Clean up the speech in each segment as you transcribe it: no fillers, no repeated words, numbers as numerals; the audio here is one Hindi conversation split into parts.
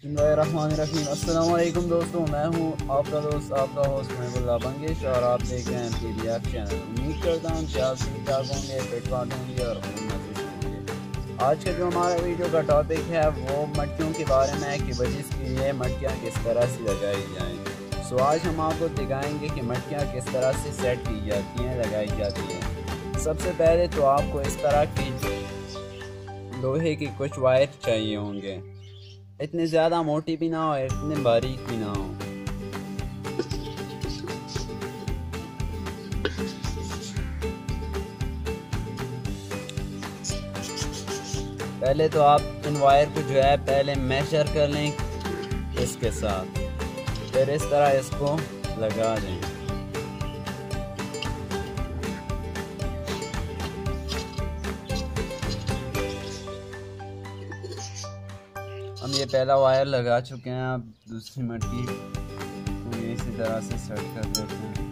बिस्मिल्लाहिर्रहमानिर्रहीम। अस्सलाम वालेकुम दोस्तों, मैं हूं आपका दोस्त आपका होस्ट महबूबुल्लाह बंगिश और आप देख रहे हैं पीडीएफ चैनल। उम्मीद करता हूं कि आप ठीक ठाक होंगे, फिट फाट होंगे और खूब मजे होंगे। आज का जो हमारा वीडियो का टॉपिक है वो मटकियों के बारे में है कि बजिस के लिए मटकियाँ किस तरह से लगाई जाएँ। सो आज हम आपको दिखाएंगे कि मटकियाँ किस तरह से सेट की जाती हैं, लगाई जाती हैं। सबसे पहले तो आपको इस तरह की लोहे की कुछ वायर चाहिए होंगे, इतनी ज़्यादा मोटी भी ना हो, इतनी बारीक भी ना हो। पहले तो आप इन वायर को जो है पहले मेजर कर लें इसके साथ, फिर इस तरह इसको लगा दें। हम ये पहला वायर लगा चुके हैं, अब दूसरी मटकी को ये इसी तरह से सेट कर देते हैं।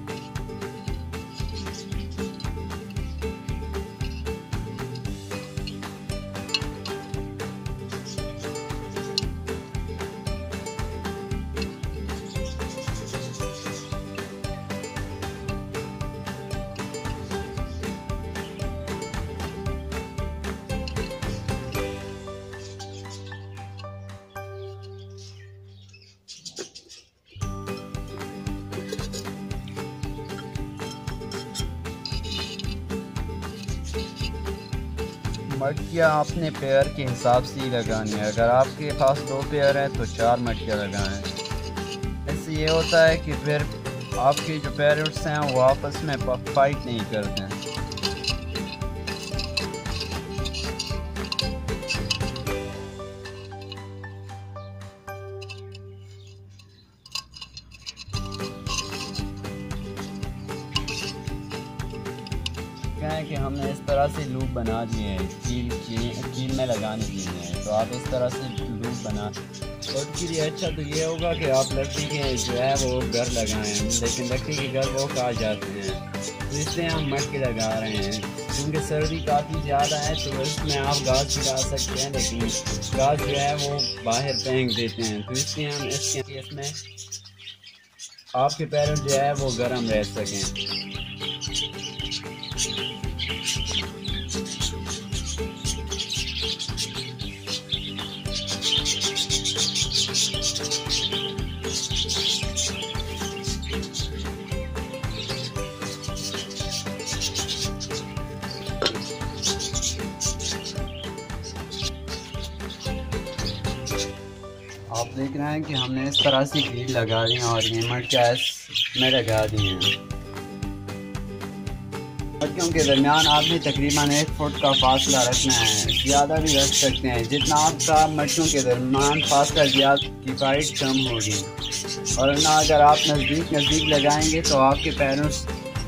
मटकियाँ अपने पेयर के हिसाब से ही लगानी है। अगर आपके पास 2 पेयर हैं तो 4 मटकियाँ लगाएं। इससे ये होता है कि फिर आपके जो पेरेंट्स हैं वो आपस में फाइट नहीं करते हैं। क्या है कि हमने इस तरह से लूप बना दिए हैं, कील में लगाने के लिए। तो आप इस तरह से लूप बना, और उसके लिए अच्छा तो ये होगा कि आप लकड़ी के जो है वो घर लगाएं, लेकिन लकड़ी के घर वो काट जाते हैं, तो इसलिए हम मटके लगा रहे हैं। क्योंकि सर्दी काफ़ी ज़्यादा है तो इसमें आप घास भी डाल सकते हैं, लेकिन घास जो है वो बाहर फेंक देते हैं, तो इसलिए हम इसके केस में आपके पैरों जो है वो गर्म रह सकें। आप देख रहे हैं कि हमने इस तरह से कील लगा दी और ये मटकियाँ इसमें लगा दी हैं। मटकियों के दरमियान आपने तकरीबन 1 फुट का फासला रखना है, ज़्यादा भी रख सकते हैं। जितना आपका मटकियों के दरमियान फासला ज़्यादा की फाइट कम होगी, और ना अगर आप नज़दीक लगाएंगे तो आपके पैरों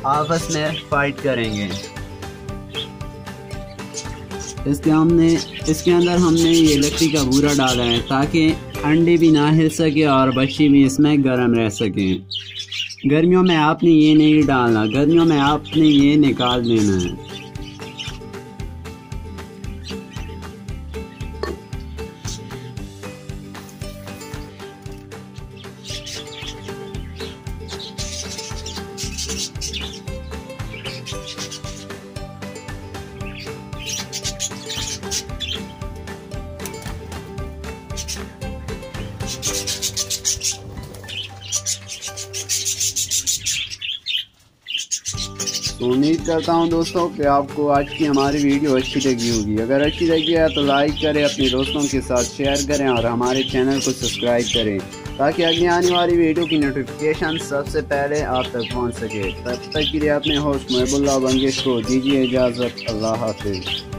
आपस में फाइट करेंगे। इसके अंदर हमने ये लकड़ी का बूरा डाला है ताकि अंडे भी ना हिल सके और बच्चे भी इसमें गर्म रह सकें। गर्मियों में आपने ये नहीं डालना, गर्मियों में आपने ये निकाल देना है। तो उम्मीद करता हूं दोस्तों कि आपको आज की हमारी वीडियो अच्छी लगी होगी। अगर अच्छी लगी है तो लाइक करें, अपने दोस्तों के साथ शेयर करें और हमारे चैनल को सब्सक्राइब करें, ताकि अगली आने वाली वीडियो की नोटिफिकेशन सबसे पहले आप तक पहुंच सके। तब तक के लिए अपने होस्ट महबूबुल्लाह बंगिश को दीजिए इजाज़त। अल्लाह हाफिज़।